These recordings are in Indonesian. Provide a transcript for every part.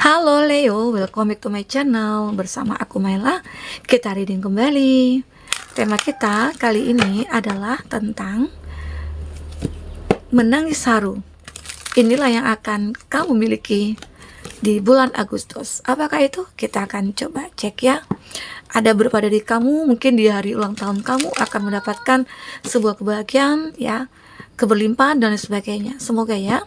Halo Leo, welcome back to my channel. Bersama aku Maila, kita reading kembali. Tema kita kali ini adalah tentang menangis haru. Inilah yang akan kamu miliki di bulan Agustus. Apakah itu? Kita akan coba cek ya. Ada beberapa dari kamu mungkin di hari ulang tahun kamu akan mendapatkan sebuah kebahagiaan ya, keberlimpahan dan sebagainya. Semoga ya.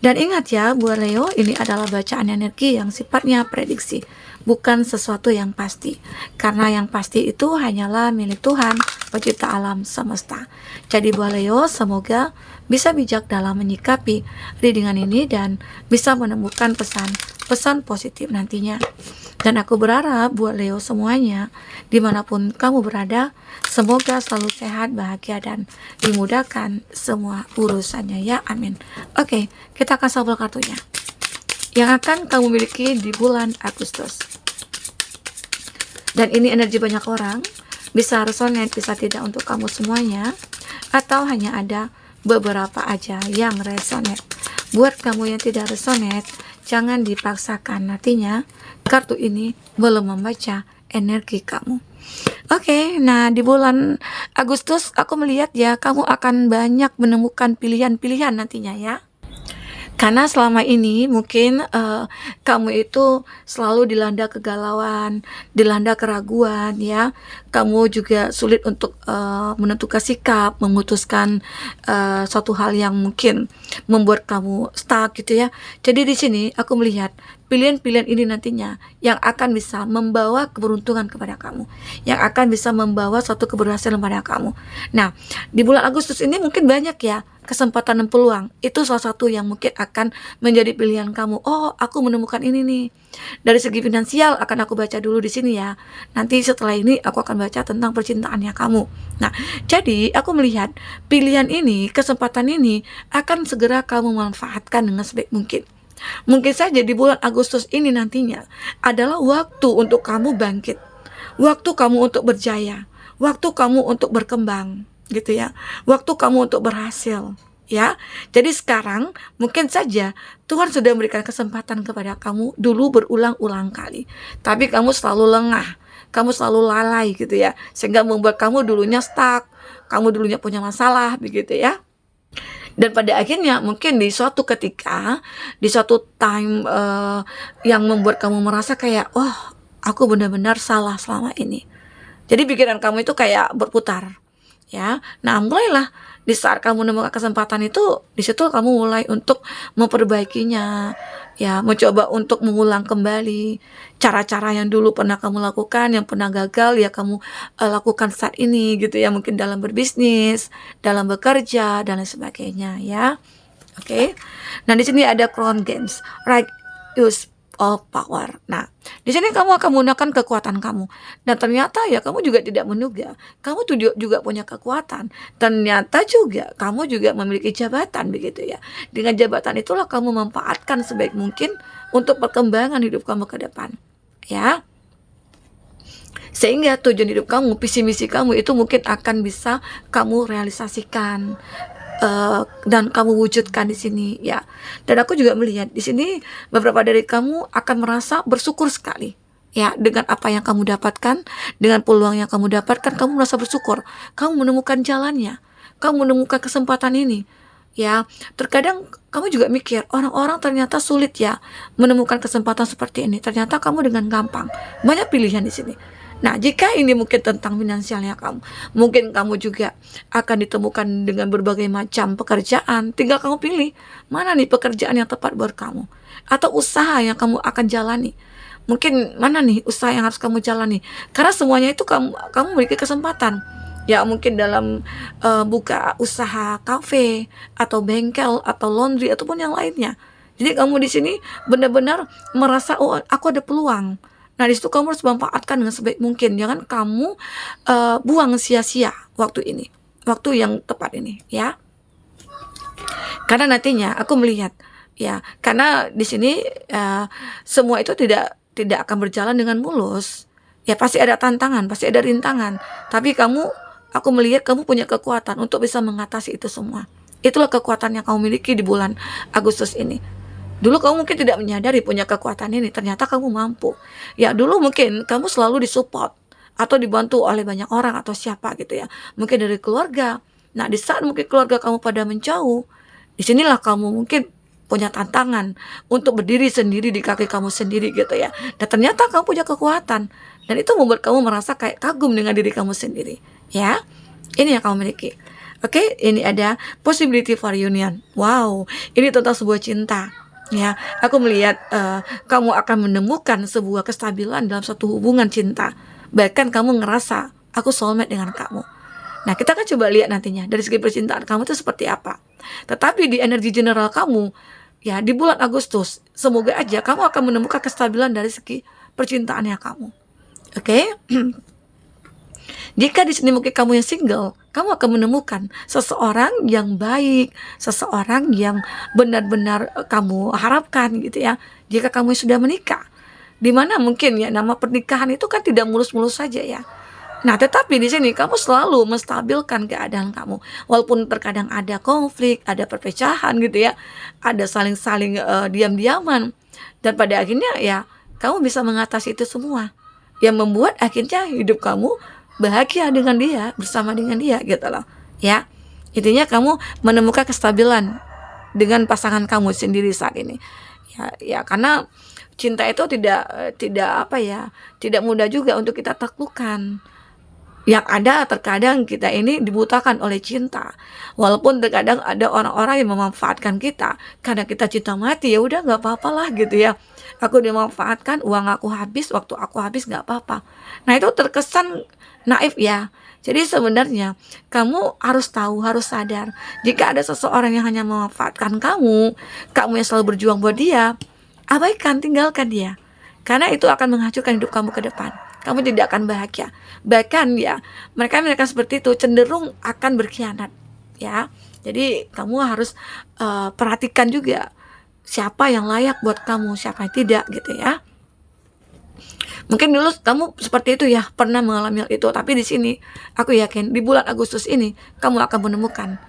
Dan ingat ya, buat Leo, ini adalah bacaan energi yang sifatnya prediksi, bukan sesuatu yang pasti. Karena yang pasti itu hanyalah milik Tuhan, pencipta alam semesta. Jadi buat Leo, semoga bisa bijak dalam menyikapi readingan ini dan bisa menemukan pesan positif nantinya. Dan aku berharap buat Leo semuanya, dimanapun kamu berada, semoga selalu sehat, bahagia, dan dimudahkan semua urusannya ya, amin. Oke, kita akan shuffle kartunya yang akan kamu miliki di bulan Agustus. Dan ini energi banyak orang, bisa resonate, bisa tidak untuk kamu semuanya, atau hanya ada beberapa aja yang resonate. Buat kamu yang tidak resonate, jangan dipaksakan, nantinya kartu ini belum membaca energi kamu. Oke, nah di bulan Agustus aku melihat ya, kamu akan banyak menemukan pilihan-pilihan nantinya ya. Karena selama ini mungkin kamu itu selalu dilanda kegalauan, dilanda keraguan ya. Kamu juga sulit untuk menentukan sikap, memutuskan suatu hal yang mungkin membuat kamu stuck gitu ya. Jadi di sini aku melihat pilihan-pilihan ini nantinya yang akan bisa membawa keberuntungan kepada kamu, yang akan bisa membawa suatu keberhasilan kepada kamu. Nah, di bulan Agustus ini mungkin banyak ya kesempatan dan peluang. Itu salah satu yang mungkin akan menjadi pilihan kamu. Oh, aku menemukan ini nih. Dari segi finansial akan aku baca dulu di sini ya. Nanti setelah ini aku akan baca tentang percintaannya kamu. Nah, jadi aku melihat pilihan ini, kesempatan ini akan segera kamu manfaatkan dengan sebaik mungkin. Mungkin saja di bulan Agustus ini nantinya adalah waktu untuk kamu bangkit, waktu kamu untuk berjaya, waktu kamu untuk berkembang gitu ya, waktu kamu untuk berhasil ya. Jadi sekarang mungkin saja Tuhan sudah memberikan kesempatan kepada kamu dulu berulang-ulang kali, tapi kamu selalu lengah, kamu selalu lalai gitu ya, sehingga membuat kamu dulunya stuck, kamu dulunya punya masalah begitu ya. Dan pada akhirnya mungkin di suatu ketika, di suatu time yang membuat kamu merasa kayak, oh aku benar-benar salah selama ini. Jadi pikiran kamu itu kayak berputar ya. Nah, mulailah di saat kamu menemukan kesempatan itu, di situ kamu mulai untuk memperbaikinya ya, mencoba untuk mengulang kembali cara-cara yang dulu pernah kamu lakukan, yang pernah gagal ya kamu lakukan saat ini gitu ya, mungkin dalam berbisnis, dalam bekerja dan lain sebagainya ya. Oke. Nah, di sini ada Crown Games, right use of power. Nah, di sini kamu akan menggunakan kekuatan kamu. Dan ternyata ya kamu juga tidak menduga. Kamu tuh juga punya kekuatan. Ternyata juga kamu juga memiliki jabatan begitu ya. Dengan jabatan itulah kamu memanfaatkan sebaik mungkin untuk perkembangan hidup kamu ke depan. Ya. Sehingga tujuan hidup kamu, visi misi kamu itu mungkin akan bisa kamu realisasikan dan kamu wujudkan di sini ya. Dan aku juga melihat di sini beberapa dari kamu akan merasa bersyukur sekali ya dengan apa yang kamu dapatkan, dengan peluang yang kamu dapatkan. Kamu merasa bersyukur, kamu menemukan jalannya, kamu menemukan kesempatan ini ya. Terkadang kamu juga mikir, orang-orang ternyata sulit ya menemukan kesempatan seperti ini. Ternyata kamu dengan gampang, banyak pilihan di sini. Nah, jika ini mungkin tentang finansialnya kamu, mungkin kamu juga akan ditemukan dengan berbagai macam pekerjaan. Tinggal kamu pilih mana nih pekerjaan yang tepat buat kamu, atau usaha yang kamu akan jalani. Mungkin mana nih usaha yang harus kamu jalani, karena semuanya itu kamu memiliki kesempatan. Ya, mungkin dalam buka usaha kafe atau bengkel atau laundry ataupun yang lainnya. Jadi kamu di sini benar-benar merasa, oh aku ada peluang. Nah, di situ kamu harus manfaatkan dengan sebaik mungkin. Jangan kamu buang sia-sia waktu ini, waktu yang tepat ini, ya. Karena nantinya aku melihat, ya, karena di sini semua itu tidak akan berjalan dengan mulus. Ya, pasti ada tantangan, pasti ada rintangan. Tapi aku melihat kamu punya kekuatan untuk bisa mengatasi itu semua. Itulah kekuatan yang kamu miliki di bulan Agustus ini. Dulu kamu mungkin tidak menyadari punya kekuatan ini, ternyata kamu mampu. Ya dulu mungkin kamu selalu disupport atau dibantu oleh banyak orang atau siapa gitu ya. Mungkin dari keluarga. Nah, di saat mungkin keluarga kamu pada menjauh, disinilah kamu mungkin punya tantangan untuk berdiri sendiri di kaki kamu sendiri gitu ya. Dan ternyata kamu punya kekuatan. Dan itu membuat kamu merasa kayak kagum dengan diri kamu sendiri. Ya, ini yang kamu miliki. Oke, ini ada possibility for union. Wow, ini tentang sebuah cinta. Ya, aku melihat kamu akan menemukan sebuah kestabilan dalam satu hubungan cinta. Bahkan kamu ngerasa aku soulmate dengan kamu. Nah, kita akan coba lihat nantinya dari segi percintaan kamu itu seperti apa. Tetapi di energi general kamu, ya di bulan Agustus, semoga aja kamu akan menemukan kestabilan dari segi percintaannya kamu. Oke? Jika di sini mungkin kamu yang single, kamu akan menemukan seseorang yang baik, seseorang yang benar-benar kamu harapkan gitu ya. Jika kamu sudah menikah, dimana mungkin ya nama pernikahan itu kan tidak mulus-mulus saja ya. Nah, tetapi di sini kamu selalu menstabilkan keadaan kamu, walaupun terkadang ada konflik, ada perpecahan gitu ya, ada saling-saling diam-diaman, dan pada akhirnya ya kamu bisa mengatasi itu semua, yang membuat akhirnya hidup kamu bahagia dengan dia, bersama dengan dia gitu loh ya. Intinya kamu menemukan kestabilan dengan pasangan kamu sendiri saat ini ya karena cinta itu tidak tidak mudah juga untuk kita taklukkan. Yang ada terkadang kita ini dibutakan oleh cinta, walaupun terkadang ada orang-orang yang memanfaatkan kita karena kita cinta mati. Ya udah, nggak apa-apa lah gitu ya, aku dimanfaatkan, uang aku habis, waktu aku habis, nggak apa-apa. Nah, itu terkesan naif ya. Jadi sebenarnya kamu harus tahu, harus sadar, jika ada seseorang yang hanya memanfaatkan kamu yang selalu berjuang buat dia, abaikan, tinggalkan dia, karena itu akan menghancurkan hidup kamu ke depan. Kamu tidak akan bahagia. Bahkan ya, mereka seperti itu cenderung akan berkhianat ya. Jadi kamu harus perhatikan juga siapa yang layak buat kamu, siapa yang tidak gitu ya. Mungkin dulu kamu seperti itu ya, pernah mengalami hal itu, tapi di sini aku yakin di bulan Agustus ini kamu akan menemukan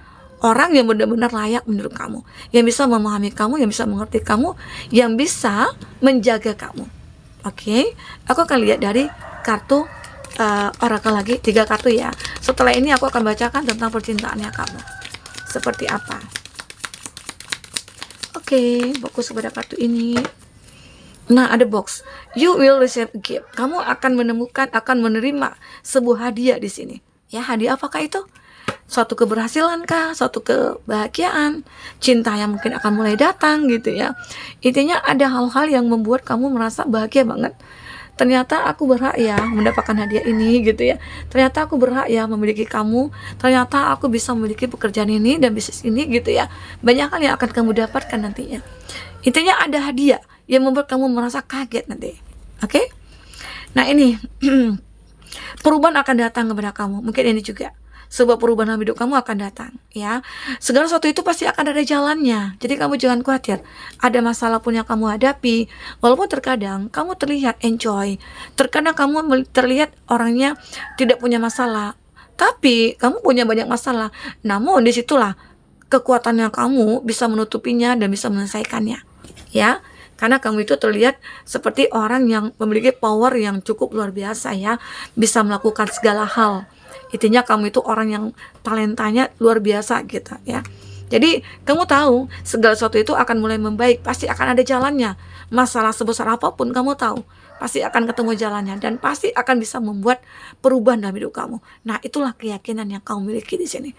orang yang benar-benar layak menurut kamu, yang bisa memahami kamu, yang bisa mengerti kamu, yang bisa menjaga kamu. Oke, aku akan lihat dari kartu oracle lagi, 3 kartu ya. Setelah ini aku akan bacakan tentang percintaannya kamu seperti apa. Oke, fokus pada kartu ini. Nah, ada box. You will receive a gift. Kamu akan menerima sebuah hadiah di sini. Ya, hadiah apakah itu? Suatu keberhasilan kah? Suatu kebahagiaan? Cinta yang mungkin akan mulai datang gitu ya. Intinya ada hal-hal yang membuat kamu merasa bahagia banget. Ternyata aku berhak ya mendapatkan hadiah ini gitu ya. Ternyata aku berhak ya memiliki kamu. Ternyata aku bisa memiliki pekerjaan ini dan bisnis ini gitu ya. Banyak hal yang akan kamu dapatkan nantinya. Intinya ada hadiah yang membuat kamu merasa kaget nanti. Oke? Nah, ini perubahan akan datang kepada kamu. Mungkin ini juga sebuah perubahan dalam hidup kamu akan datang ya. Segala sesuatu itu pasti akan ada jalannya. Jadi kamu jangan khawatir. Ada masalah pun yang kamu hadapi, walaupun terkadang kamu terlihat enjoy, terkadang kamu terlihat orangnya tidak punya masalah, tapi kamu punya banyak masalah. Namun disitulah kekuatannya, kamu bisa menutupinya dan bisa menyelesaikannya ya. Karena kamu itu terlihat seperti orang yang memiliki power yang cukup luar biasa ya, bisa melakukan segala hal. Intinya kamu itu orang yang talentanya luar biasa gitu ya. Jadi kamu tahu segala sesuatu itu akan mulai membaik, pasti akan ada jalannya. Masalah sebesar apapun kamu tahu pasti akan ketemu jalannya, dan pasti akan bisa membuat perubahan dalam hidup kamu. Nah, itulah keyakinan yang kamu miliki di sini.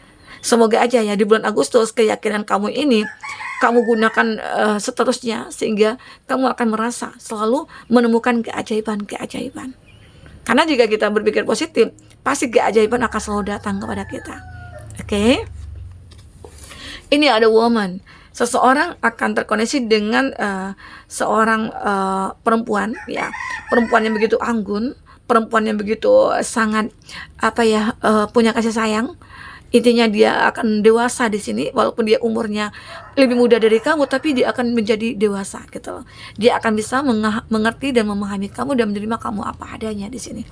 Semoga aja ya di bulan Agustus keyakinan kamu ini kamu gunakan seterusnya, sehingga kamu akan merasa selalu menemukan keajaiban-keajaiban. Karena jika kita berpikir positif, pasti keajaiban akan selalu datang kepada kita. Oke? Ini ada woman. Seseorang akan terkoneksi dengan seorang perempuan ya. Perempuan yang begitu anggun, perempuan yang begitu sangat punya kasih sayang. Intinya dia akan dewasa di sini, walaupun dia umurnya lebih muda dari kamu, tapi dia akan menjadi dewasa gitu loh. Dia akan bisa mengerti dan memahami kamu dan menerima kamu apa adanya di sini.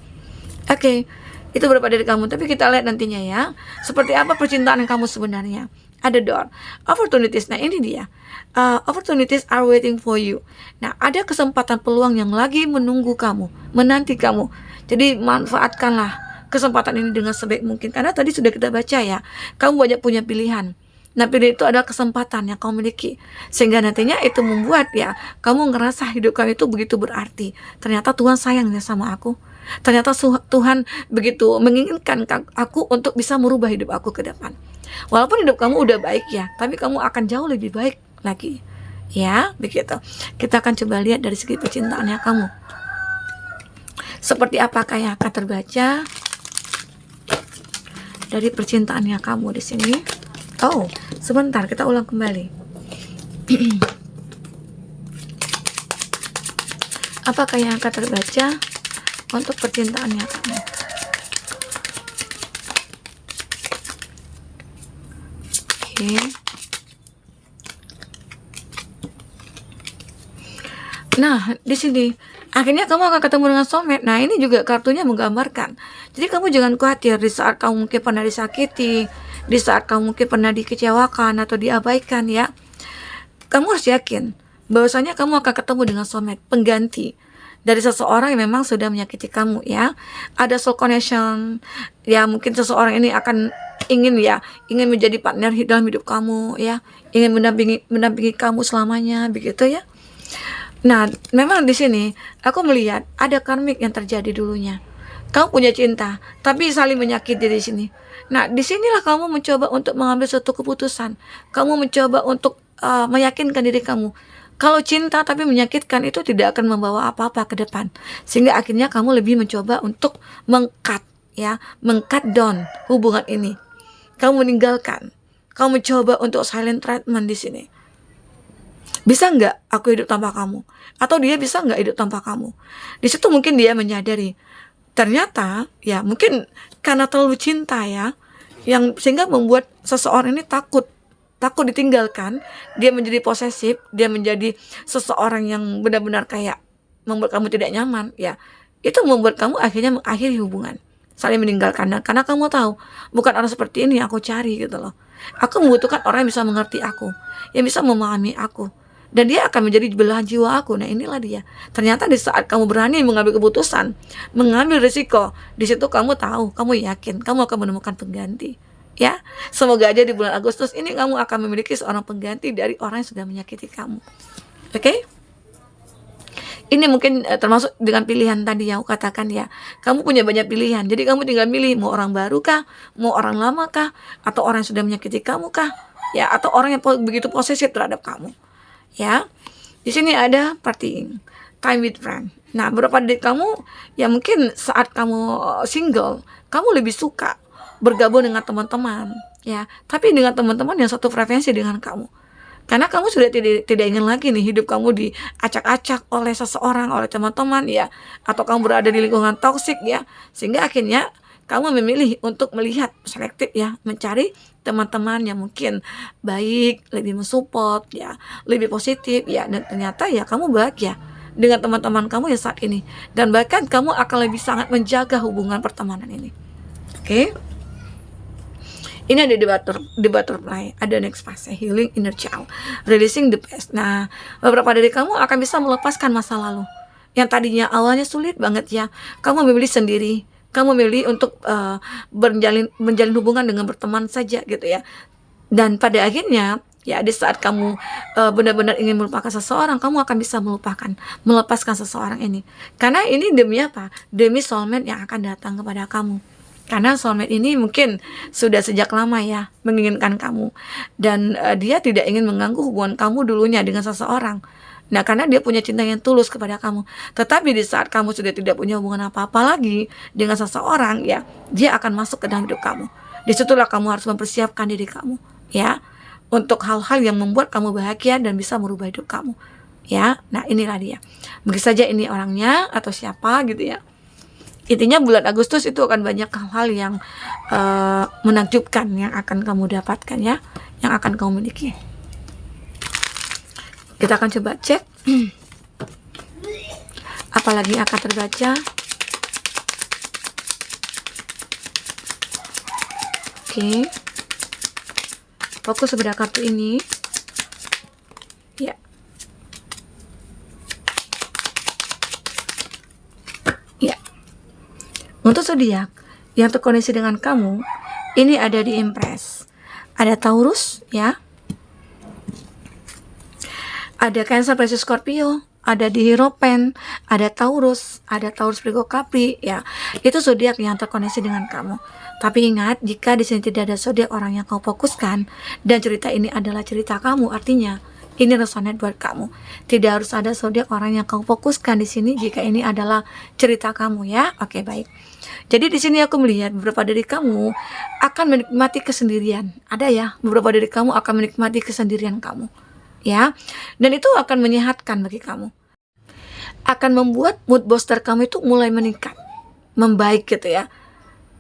Oke, itu beberapa dari kamu, tapi kita lihat nantinya ya, seperti apa percintaan yang kamu sebenarnya. Ada door opportunities. Nah, ini dia. opportunities are waiting for you. Nah, ada kesempatan peluang yang lagi menunggu kamu, menanti kamu. Jadi manfaatkanlah kesempatan ini dengan sebaik mungkin. Karena tadi sudah kita baca ya, kamu banyak punya pilihan. Nah, pilihan itu adalah kesempatan yang kamu miliki. Sehingga nantinya itu membuat ya, kamu ngerasa hidup kamu itu begitu berarti. Ternyata Tuhan sayangnya sama aku. Ternyata Tuhan begitu menginginkan aku untuk bisa merubah hidup aku ke depan. Walaupun hidup kamu udah baik ya, tapi kamu akan jauh lebih baik lagi. Ya, begitu. Kita akan coba lihat dari segi percintaannya kamu. Seperti apakah yang akan terbaca dari percintaannya kamu di sini? Oh, sebentar, kita ulang kembali. Apakah yang akan terbaca untuk percintaannya kamu? Oke. Nah, di sini akhirnya kamu akan ketemu dengan soulmate. Nah, ini juga kartunya menggambarkan. Jadi kamu jangan khawatir di saat kamu mungkin pernah disakiti, di saat kamu mungkin pernah dikecewakan atau diabaikan ya. Kamu harus yakin bahwasanya kamu akan ketemu dengan soulmate, pengganti dari seseorang yang memang sudah menyakiti kamu ya. Ada soul connection ya, mungkin seseorang ini akan ingin menjadi partner dalam hidup kamu ya, ingin mendampingi kamu selamanya begitu ya. Nah, memang di sini aku melihat ada karmik yang terjadi dulunya. Kamu punya cinta, tapi saling menyakiti di sini. Nah, disinilah kamu mencoba untuk mengambil suatu keputusan. Kamu mencoba untuk meyakinkan diri kamu. Kalau cinta tapi menyakitkan itu tidak akan membawa apa-apa ke depan. Sehingga akhirnya kamu lebih mencoba untuk meng-cut down hubungan ini. Kamu meninggalkan. Kamu mencoba untuk silent treatment di sini. Bisa nggak aku hidup tanpa kamu? Atau dia bisa nggak hidup tanpa kamu? Di situ mungkin dia menyadari, ternyata ya mungkin karena terlalu cinta ya, yang sehingga membuat seseorang ini takut ditinggalkan. Dia menjadi posesif, dia menjadi seseorang yang benar-benar kayak membuat kamu tidak nyaman ya. Itu membuat kamu akhirnya mengakhiri hubungan, saling meninggalkan. Karena kamu tahu bukan orang seperti ini yang aku cari gitu loh. Aku membutuhkan orang yang bisa mengerti aku, yang bisa memahami aku. Dan dia akan menjadi belahan jiwa aku. Nah, inilah dia. Ternyata di saat kamu berani mengambil keputusan, mengambil risiko, di situ kamu tahu, kamu yakin, kamu akan menemukan pengganti. Ya, semoga aja di bulan Agustus ini kamu akan memiliki seorang pengganti dari orang yang sudah menyakiti kamu. Oke? Ini mungkin termasuk dengan pilihan tadi yang aku katakan ya. Kamu punya banyak pilihan. Jadi kamu tinggal milih mau orang baru kah, mau orang lama kah, atau orang yang sudah menyakiti kamu kah? Ya, atau orang yang begitu posesif terhadap kamu. Ya, di sini ada partying, time with friend. Nah, beberapa dari kamu yang mungkin saat kamu single, kamu lebih suka bergabung dengan teman-teman, ya. Tapi dengan teman-teman yang satu frekuensi dengan kamu. Karena kamu sudah tidak ingin lagi nih hidup kamu diacak-acak oleh seseorang, oleh teman-teman ya, atau kamu berada di lingkungan toksik ya, sehingga akhirnya kamu memilih untuk melihat selektif ya, mencari teman-teman yang mungkin baik, lebih mensupport ya, lebih positif ya, dan ternyata ya kamu bahagia dengan teman-teman kamu ya saat ini, dan bahkan kamu akan lebih sangat menjaga hubungan pertemanan ini. Oke? Ini ada di butterfly, ada next fase, healing inner child, releasing the past. Nah, beberapa dari kamu akan bisa melepaskan masa lalu yang tadinya awalnya sulit banget ya. Kamu memilih sendiri, kamu memilih untuk menjalin hubungan dengan berteman saja gitu ya. Dan pada akhirnya ya di saat kamu benar-benar ingin melupakan seseorang, kamu akan bisa melepaskan seseorang ini. Karena ini demi apa? Demi soulmate yang akan datang kepada kamu. Karena soulmate ini mungkin sudah sejak lama ya menginginkan kamu, dan dia tidak ingin mengganggu hubungan kamu dulunya dengan seseorang. Nah, karena dia punya cinta yang tulus kepada kamu. Tetapi di saat kamu sudah tidak punya hubungan apa-apa lagi dengan seseorang ya, dia akan masuk ke dalam hidup kamu. Disitulah kamu harus mempersiapkan diri kamu ya, untuk hal-hal yang membuat kamu bahagia dan bisa merubah hidup kamu ya. Nah, inilah dia. Mungkin saja ini orangnya atau siapa gitu ya. Intinya bulan Agustus itu akan banyak hal-hal yang menakjubkan yang akan kamu dapatkan ya, yang akan kamu miliki. Kita akan coba cek apalagi akan terbaca. Oke, fokus pada kartu ini. Ya, ya. Untuk zodiak yang terkoneksi dengan kamu, ini ada di Empress. Ada Taurus, ya. Ada Cancer, Pisces, Scorpio, ada di Hierophant, ada Taurus Virgo, Capri, ya. Itu zodiak yang terkoneksi dengan kamu. Tapi ingat, jika di sini tidak ada zodiak orang yang kau fokuskan dan cerita ini adalah cerita kamu, artinya ini resonate buat kamu. Tidak harus ada zodiak orang yang kau fokuskan di sini jika ini adalah cerita kamu, ya. Oke, baik. Jadi di sini aku melihat beberapa dari kamu akan menikmati kesendirian. Ada ya, beberapa dari kamu akan menikmati kesendirian kamu, ya. Dan itu akan menyehatkan bagi kamu. Akan membuat mood booster kamu itu mulai meningkat, membaik gitu ya.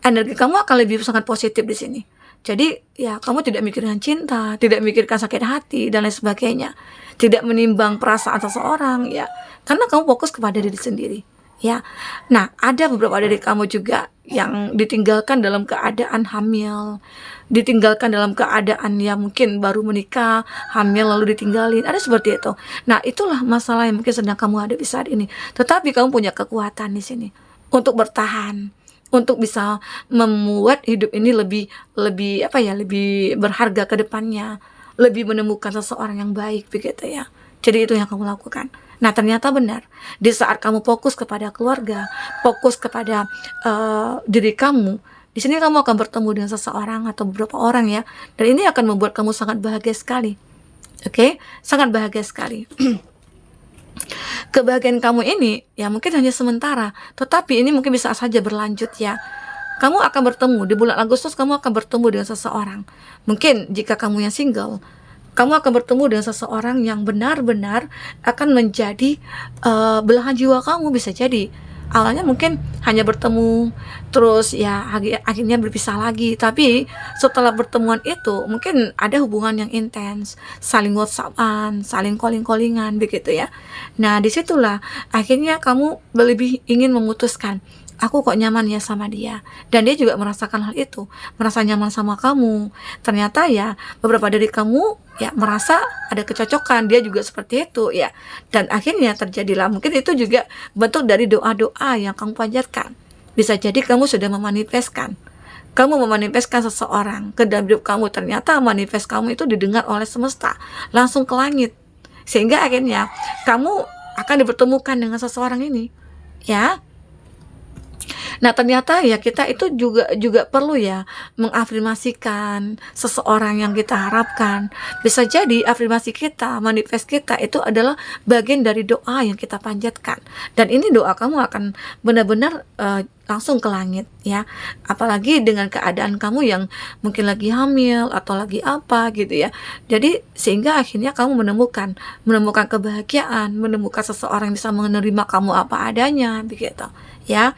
Energi kamu akan lebih sangat positif di sini. Jadi ya kamu tidak mikirkan cinta, tidak mikirkan sakit hati dan lain sebagainya. Tidak menimbang perasaan seseorang ya. Karena kamu fokus kepada diri sendiri. Ya. Nah, ada beberapa dari kamu juga yang ditinggalkan dalam keadaan hamil, ditinggalkan dalam keadaan yang mungkin baru menikah, hamil lalu ditinggalin, ada seperti itu. Nah, itulah masalah yang mungkin sedang kamu hadapi saat ini. Tetapi kamu punya kekuatan di sini untuk bertahan, untuk bisa membuat hidup ini lebih berharga ke depannya, lebih menemukan seseorang yang baik begitu ya. Jadi itu yang kamu lakukan. Nah, ternyata benar. Di saat kamu fokus kepada keluarga, fokus kepada diri kamu, di sini kamu akan bertemu dengan seseorang atau beberapa orang ya. Dan ini akan membuat kamu sangat bahagia sekali. Oke? Sangat bahagia sekali. Kebahagiaan kamu ini ya mungkin hanya sementara, tetapi ini mungkin bisa saja berlanjut ya. Kamu akan bertemu di bulan Agustus, kamu akan bertemu dengan seseorang. Mungkin jika kamu yang single, kamu akan bertemu dengan seseorang yang benar-benar akan menjadi belahan jiwa kamu. Bisa jadi awalnya mungkin hanya bertemu, terus ya akhirnya berpisah lagi. Tapi setelah pertemuan itu mungkin ada hubungan yang intens, saling WhatsApp-an, saling calling-callingan begitu ya. Nah, disitulah akhirnya kamu lebih ingin memutuskan, aku kok nyaman ya sama dia, dan dia juga merasakan hal itu, merasa nyaman sama kamu. Ternyata ya beberapa dari kamu ya merasa ada kecocokan, dia juga seperti itu ya, dan akhirnya terjadilah mungkin itu juga bentuk dari doa-doa yang kamu panjatkan. Bisa jadi kamu sudah memanifestkan, seseorang ke dalam hidup kamu. Ternyata manifest kamu itu didengar oleh semesta langsung ke langit, sehingga akhirnya kamu akan dipertemukan dengan seseorang ini ya. Nah, ternyata ya kita itu juga perlu ya mengafirmasikan seseorang yang kita harapkan. Bisa jadi afirmasi kita, manifest kita itu adalah bagian dari doa yang kita panjatkan. Dan ini doa kamu akan benar-benar langsung ke langit ya. Apalagi dengan keadaan kamu yang mungkin lagi hamil atau lagi apa gitu ya. Jadi sehingga akhirnya kamu menemukan kebahagiaan, menemukan seseorang yang bisa menerima kamu apa adanya begitu ya.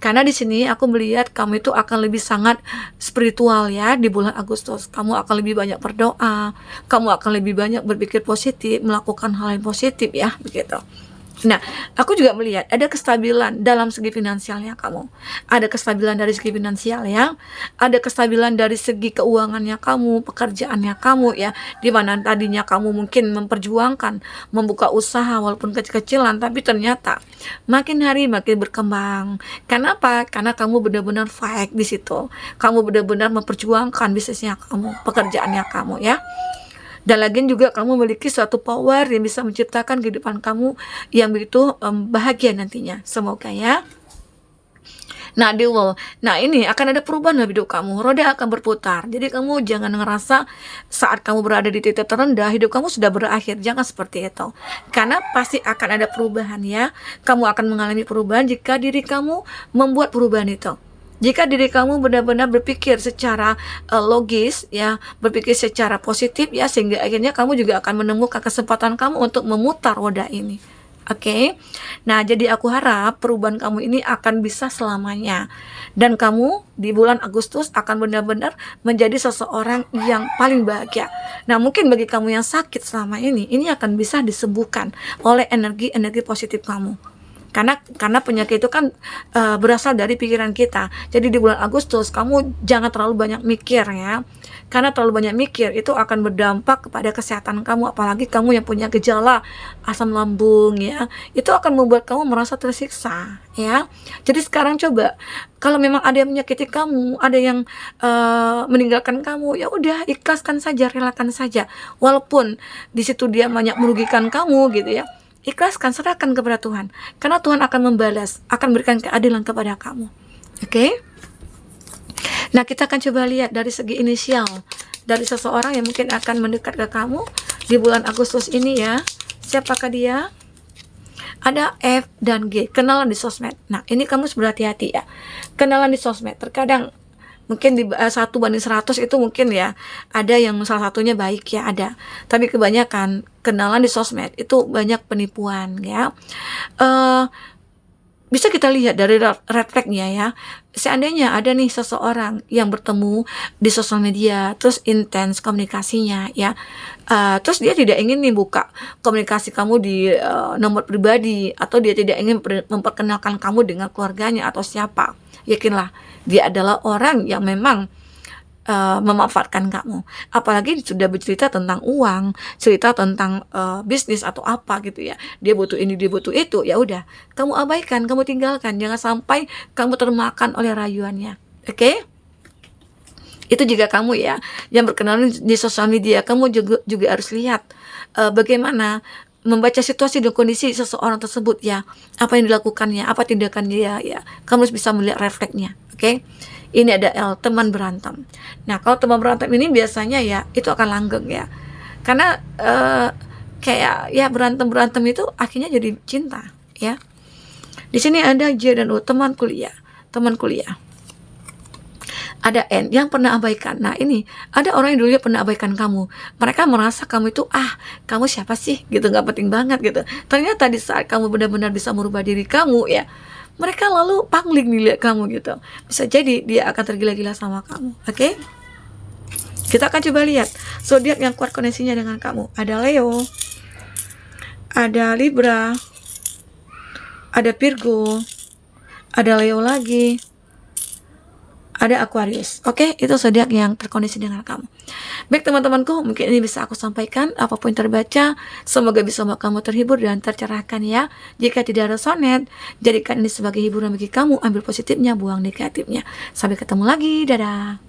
Karena di sini aku melihat kamu itu akan lebih sangat spiritual ya di bulan Agustus. Kamu akan lebih banyak berdoa, kamu akan lebih banyak berpikir positif, melakukan hal yang positif ya begitu. Nah, aku juga melihat ada kestabilan dalam segi finansialnya kamu. Ada kestabilan dari segi finansial ya. Ada kestabilan dari segi keuangannya kamu, pekerjaannya kamu ya. Dimana tadinya kamu mungkin memperjuangkan membuka usaha walaupun kecil-kecilan, tapi ternyata makin hari makin berkembang. Kenapa? Karena kamu benar-benar fight di situ. Kamu benar-benar memperjuangkan bisnisnya kamu, pekerjaannya kamu ya. Dan lagi juga kamu memiliki suatu power yang bisa menciptakan kehidupan kamu yang begitu bahagia nantinya. Semoga ya. Nah, nah ini akan ada perubahan dalam hidup kamu. Roda akan berputar. Jadi kamu jangan ngerasa saat kamu berada di titik terendah, hidup kamu sudah berakhir. Jangan seperti itu. Karena pasti akan ada perubahan ya. Kamu akan mengalami perubahan jika diri kamu membuat perubahan itu. Jika diri kamu benar-benar berpikir secara logis ya, berpikir secara positif ya, sehingga akhirnya kamu juga akan menemukan kesempatan kamu untuk memutar roda ini. Oke. Nah, jadi aku harap perubahan kamu ini akan bisa selamanya. Dan kamu di bulan Agustus akan benar-benar menjadi seseorang yang paling bahagia. Nah, mungkin bagi kamu yang sakit selama ini akan bisa disembuhkan oleh energi-energi positif kamu. Karena penyakit itu kan berasal dari pikiran kita. Jadi di bulan Agustus kamu jangan terlalu banyak mikir ya. Karena terlalu banyak mikir itu akan berdampak kepada kesehatan kamu, apalagi kamu yang punya gejala asam lambung ya. Itu akan membuat kamu merasa tersiksa ya. Jadi sekarang coba, kalau memang ada yang menyakiti kamu, ada yang meninggalkan kamu, ya udah ikhlaskan saja, relakan saja. Walaupun di situ dia banyak merugikan kamu gitu ya. Ikhlaskan, serahkan kepada Tuhan. Karena Tuhan akan membalas, akan berikan keadilan kepada kamu. Oke? Nah, kita akan coba lihat dari segi inisial dari seseorang yang mungkin akan mendekat ke kamu di bulan Agustus ini ya. Siapakah dia? Ada F dan G, kenalan di sosmed. Nah, ini kamu harus berhati-hati ya. Kenalan di sosmed, terkadang mungkin di 1:100 itu mungkin ya ada yang salah satunya baik ya, ada, tapi kebanyakan kenalan di sosmed itu banyak penipuan ya. Bisa kita lihat dari red flag-nya ya. Seandainya ada nih seseorang yang bertemu di sosial media, terus intens komunikasinya ya, terus dia tidak ingin nih buka komunikasi kamu di nomor pribadi, atau dia tidak ingin memperkenalkan kamu dengan keluarganya atau siapa, yakinlah dia adalah orang yang memang memanfaatkan kamu. Apalagi sudah bercerita tentang uang, cerita tentang bisnis atau apa gitu ya. Dia butuh ini, dia butuh itu, ya udah, kamu abaikan, kamu tinggalkan. Jangan sampai kamu termakan oleh rayuannya. Oke? Itu juga kamu ya yang berkenalan di sosial media, kamu juga harus lihat bagaimana membaca situasi dan kondisi seseorang tersebut ya, apa yang dilakukannya, apa tindakan dia ya. Kamu harus bisa melihat refleksnya. Oke? Ini ada L, teman berantem. Nah, kalau teman berantem ini biasanya ya itu akan langgeng ya. Karena kayak ya berantem itu akhirnya jadi cinta ya. Di sini ada J dan U, teman kuliah. Teman kuliah. Ada N yang pernah abaikan. Nah, ini ada orang yang dulunya pernah abaikan kamu. Mereka merasa kamu itu kamu siapa sih gitu, nggak penting banget gitu. Ternyata di saat kamu benar-benar bisa merubah diri kamu ya, mereka lalu pangling nih lihat kamu gitu. Bisa jadi dia akan tergila-gila sama kamu. Oke? Kita akan coba lihat zodiak yang kuat koneksinya dengan kamu. Ada Leo, ada Libra, ada Virgo, ada Leo lagi, ada Aquarius. Oke, itu zodiak yang terkoneksi dengan kamu. Baik teman-temanku, mungkin ini bisa aku sampaikan. Apapun yang terbaca, semoga bisa membuat kamu terhibur dan tercerahkan ya. Jika tidak resonate, jadikan ini sebagai hiburan bagi kamu. Ambil positifnya, buang negatifnya. Sampai ketemu lagi, dadah.